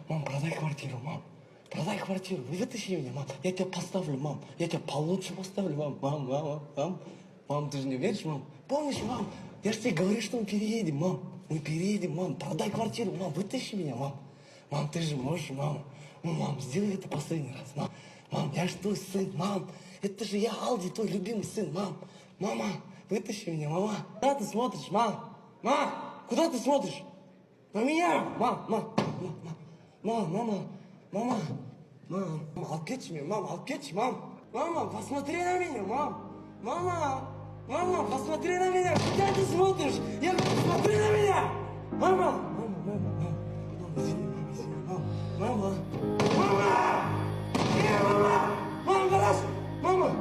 Мам, продай квартиру, мам. Продай квартиру, вытащи меня, мам. Я тебя поставлю, мам. Я тебя получше поставлю, мам. Мам. Мам, ты же не веришь, мам? Помнишь, мам? Я же тебе говорю, что мы переедем, мам. Мы переедем, мам. Продай квартиру, мам. Вытащи меня, мам. Мам, ты же можешь, мам. Ну, мам, сделай это последний раз, мам. Мам, я же твой сын, мам. Это же я, Алди, твой любимый сын, мам. Мама, вытащи меня, мама. Куда ты смотришь, мам? Мам, куда ты смотришь? На меня! Мама, алып кетші мен, мам, алып кетші, мам. Мама, посмотри на меня, мам. Мама, посмотри на меня. Куда ты смотришь? Я говорю, посмотри на меня. Мама, извини, мама. Мама, гараж. Мама,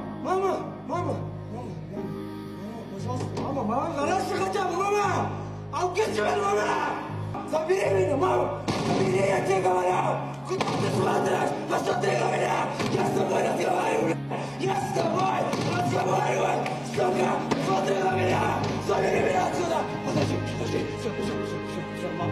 пожалуйста, мама, гараж хотя бы, мама. Алып кетші мені, мама. Забери меня, мама! Забери, я тебе говорю! Куда ты смотришь? Посмотри на меня! Я с тобой разговариваю! Я с тобой разговариваю! Сука! Смотри на меня! Забери меня отсюда! Подожди! Все, мам!